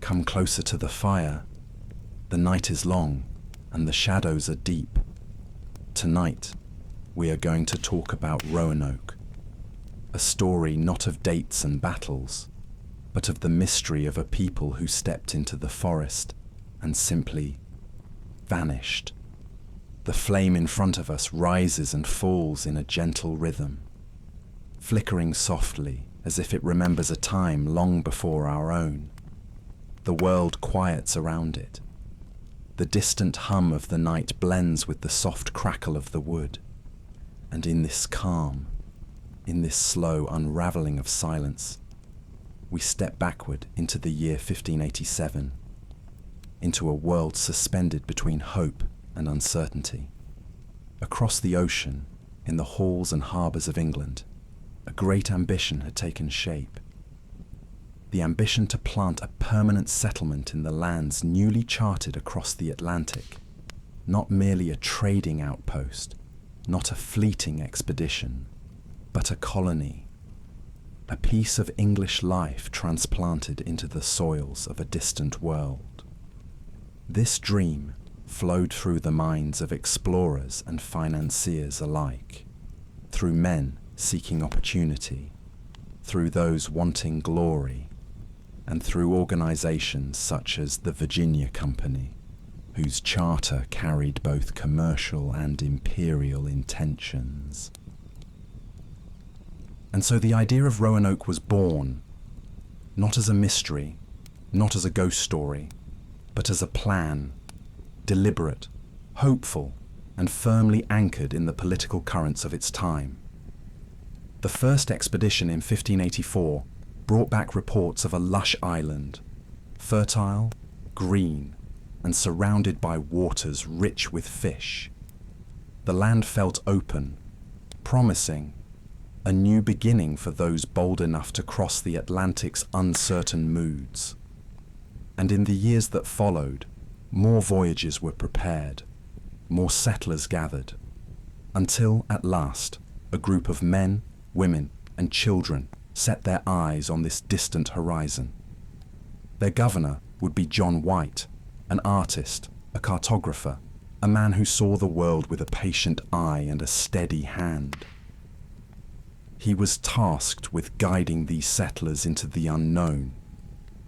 Come closer to the fire. The night is long, and the shadows are deep. Tonight, we are going to talk about Roanoke, a story not of dates and battles, but of the mystery of a people who stepped into the forest and simply vanished. The flame in front of us rises and falls in a gentle rhythm, flickering softly as if it remembers a time long before our own. The world quiets around it. The distant hum of the night blends with the soft crackle of the wood. And in this calm, in this slow unraveling of silence, we step backward into the year 1587, into a world suspended between hope and uncertainty. Across the ocean, in the halls and harbours of England, a great ambition had taken shape. The ambition to plant a permanent settlement in the lands newly charted across the Atlantic, not merely a trading outpost, not a fleeting expedition, but a colony, a piece of English life transplanted into the soils of a distant world. This dream flowed through the minds of explorers and financiers alike, through men seeking opportunity, through those wanting glory, and through organizations such as the Virginia Company, whose charter carried both commercial and imperial intentions. And so the idea of Roanoke was born, not as a mystery, not as a ghost story, but as a plan, deliberate, hopeful, and firmly anchored in the political currents of its time. The first expedition in 1584 brought back reports of a lush island, fertile, green, and surrounded by waters rich with fish. The land felt open, promising, a new beginning for those bold enough to cross the Atlantic's uncertain moods. And in the years that followed, more voyages were prepared, more settlers gathered, until at last a group of men, women, and children set their eyes on this distant horizon. Their governor would be John White, an artist, a cartographer, a man who saw the world with a patient eye and a steady hand. He was tasked with guiding these settlers into the unknown,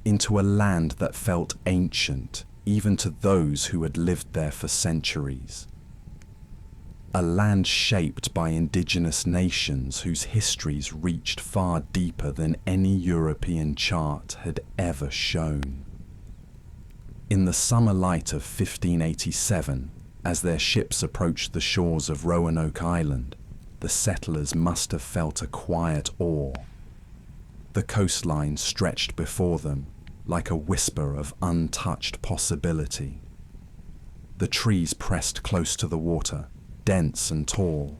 into a land that felt ancient even to those who had lived there for centuries. A land shaped by indigenous nations whose histories reached far deeper than any European chart had ever shown. In the summer light of 1587, as their ships approached the shores of Roanoke Island, the settlers must have felt a quiet awe. The coastline stretched before them like a whisper of untouched possibility. The trees pressed close to the water, dense and tall.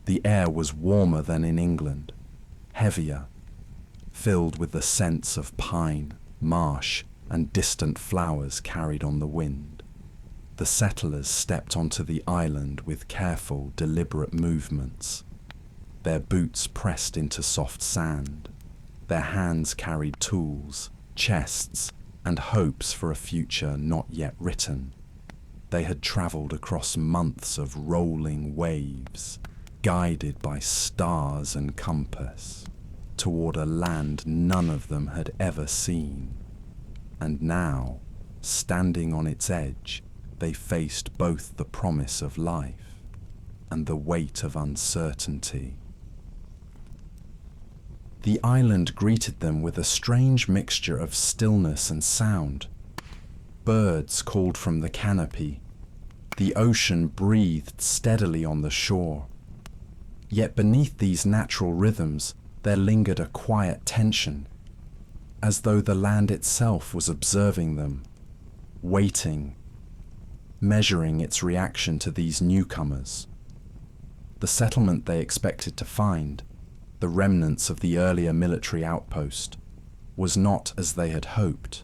The air was warmer than in England, heavier, filled with the scents of pine, marsh, and distant flowers carried on the wind. The settlers stepped onto the island with careful, deliberate movements. Their boots pressed into soft sand. Their hands carried tools, chests, and hopes for a future not yet written. They had travelled across months of rolling waves, guided by stars and compass, toward a land none of them had ever seen. And now, standing on its edge, they faced both the promise of life and the weight of uncertainty. The island greeted them with a strange mixture of stillness and sound. Birds called from the canopy. The ocean breathed steadily on the shore. Yet beneath these natural rhythms, there lingered a quiet tension, as though the land itself was observing them, waiting, measuring its reaction to these newcomers. The settlement they expected to find, the remnants of the earlier military outpost, was not as they had hoped.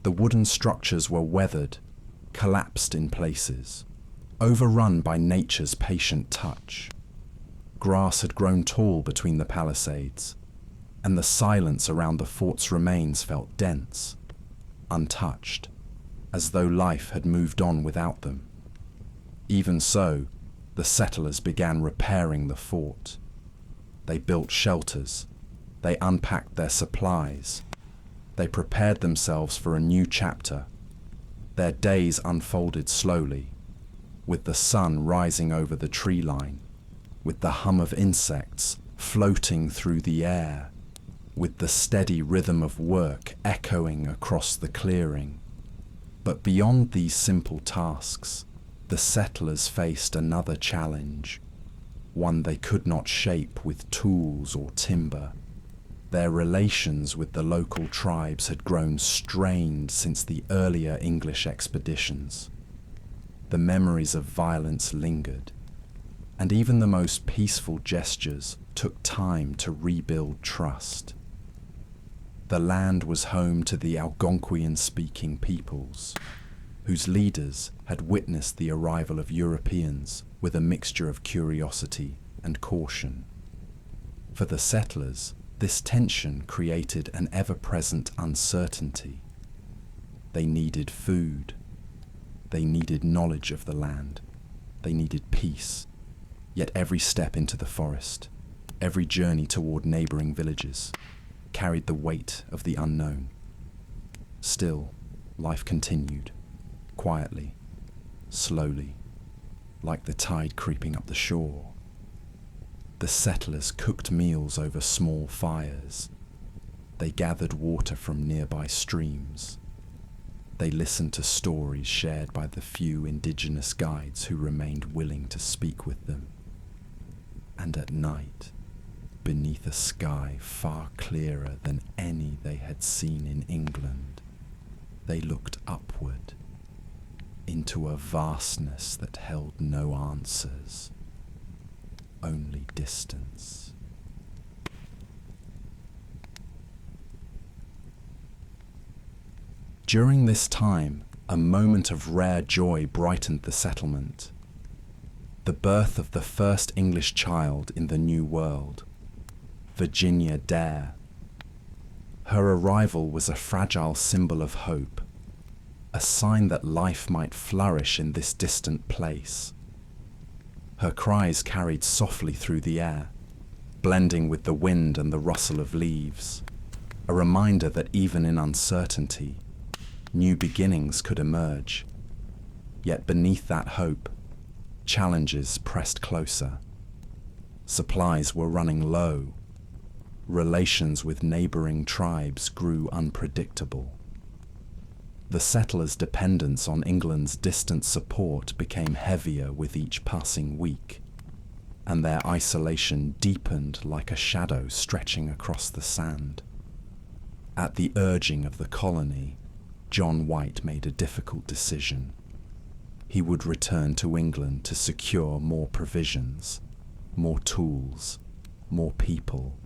The wooden structures were weathered, collapsed in places, overrun by nature's patient touch. Grass had grown tall between the palisades, and the silence around the fort's remains felt dense, untouched, as though life had moved on without them. Even so, the settlers began repairing the fort. They built shelters, they unpacked their supplies, they prepared themselves for a new chapter. Their days unfolded slowly, with the sun rising over the tree line, with the hum of insects floating through the air, with the steady rhythm of work echoing across the clearing. But beyond these simple tasks, the settlers faced another challenge, one they could not shape with tools or timber. Their relations with the local tribes had grown strained since the earlier English expeditions. The memories of violence lingered, and even the most peaceful gestures took time to rebuild trust. The land was home to the Algonquian-speaking peoples, whose leaders had witnessed the arrival of Europeans with a mixture of curiosity and caution. For the settlers, this tension created an ever-present uncertainty. They needed food. They needed knowledge of the land. They needed peace. Yet every step into the forest, every journey toward neighboring villages, carried the weight of the unknown. Still, life continued, quietly, slowly, like the tide creeping up the shore. The settlers cooked meals over small fires. They gathered water from nearby streams. They listened to stories shared by the few indigenous guides who remained willing to speak with them. And at night, beneath a sky far clearer than any they had seen in England, they looked upward into a vastness that held no answers, only distance. During this time, a moment of rare joy brightened the settlement. The birth of the first English child in the New World, Virginia Dare. Her arrival was a fragile symbol of hope, a sign that life might flourish in this distant place. Her cries carried softly through the air, blending with the wind and the rustle of leaves, a reminder that even in uncertainty, new beginnings could emerge. Yet beneath that hope, challenges pressed closer. Supplies were running low. Relations with neighboring tribes grew unpredictable. The settlers' dependence on England's distant support became heavier with each passing week, and their isolation deepened like a shadow stretching across the sand. At the urging of the colony, John White made a difficult decision. He would return to England to secure more provisions, more tools, more people,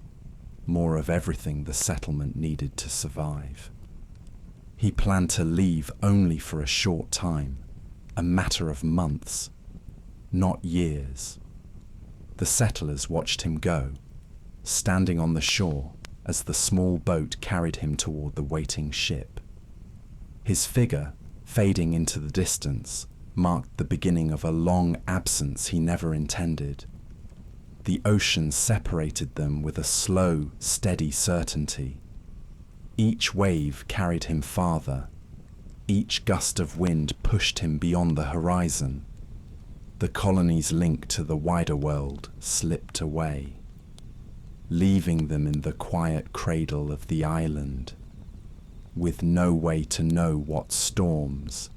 more of everything the settlement needed to survive. He planned to leave only for a short time, a matter of months, not years. The settlers watched him go, standing on the shore as the small boat carried him toward the waiting ship. His figure, fading into the distance, marked the beginning of a long absence he never intended. The ocean separated them with a slow, steady certainty. Each wave carried him farther. Each gust of wind pushed him beyond the horizon. The colony's link to the wider world slipped away, leaving them in the quiet cradle of the island, with no way to know what storms,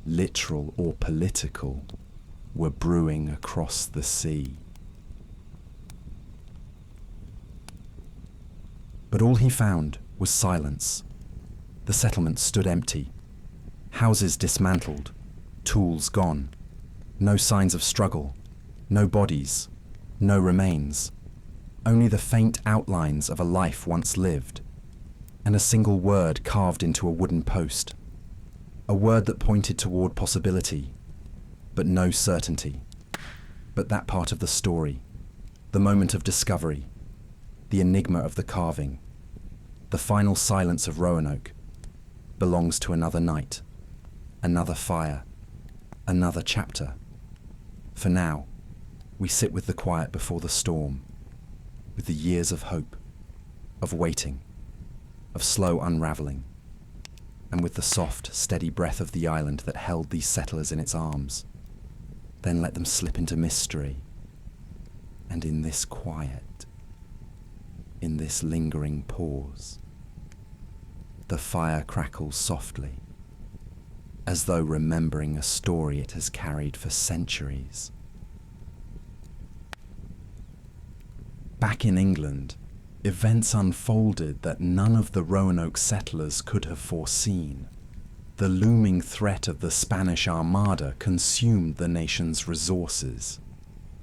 literal or political, were brewing across the sea. But all he found was silence. The settlement stood empty. Houses dismantled, tools gone. No signs of struggle, no bodies, no remains. Only the faint outlines of a life once lived, and a single word carved into a wooden post. A word that pointed toward possibility, but no certainty. But that part of the story, the moment of discovery, the enigma of the carving, the final silence of Roanoke, belongs to another night, another fire, another chapter. For now, we sit with the quiet before the storm, with the years of hope, of waiting, of slow unraveling, and with the soft, steady breath of the island that held these settlers in its arms. Then let them slip into mystery. And in this quiet, in this lingering pause, the fire crackles softly, as though remembering a story it has carried for centuries. Back in England, events unfolded that none of the Roanoke settlers could have foreseen. The looming threat of the Spanish Armada consumed the nation's resources.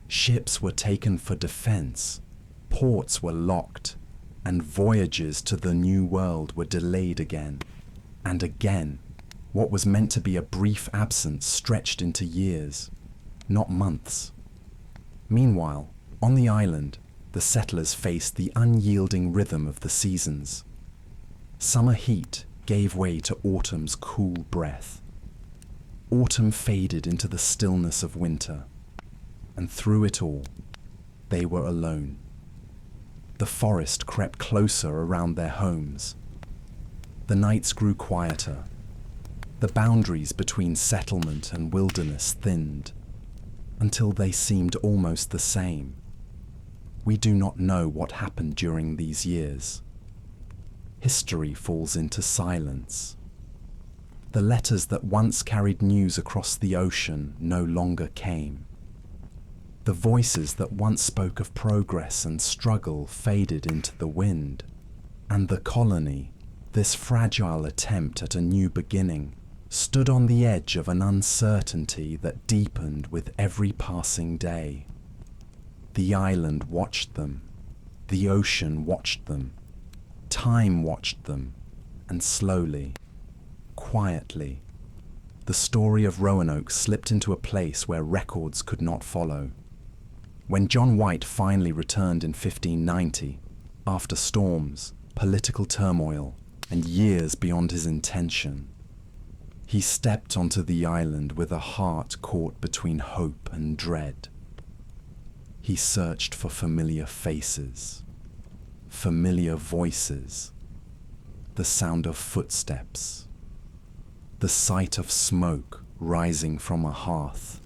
Ships were taken for defense, ports were locked, and voyages to the New World were delayed again and again. What was meant to be a brief absence stretched into years, not months. Meanwhile, on the island, the settlers faced the unyielding rhythm of the seasons. Summer heat gave way to autumn's cool breath. Autumn faded into the stillness of winter, and through it all, they were alone. The forest crept closer around their homes. The nights grew quieter. The boundaries between settlement and wilderness thinned, until they seemed almost the same. We do not know what happened during these years. History falls into silence. The letters that once carried news across the ocean no longer came. The voices that once spoke of progress and struggle faded into the wind. And the colony, this fragile attempt at a new beginning, stood on the edge of an uncertainty that deepened with every passing day. The island watched them, the ocean watched them, time watched them, and slowly, quietly, the story of Roanoke slipped into a place where records could not follow. When John White finally returned in 1590, after storms, political turmoil, and years beyond his intention, he stepped onto the island with a heart caught between hope and dread. He searched for familiar faces, familiar voices, the sound of footsteps, the sight of smoke rising from a hearth.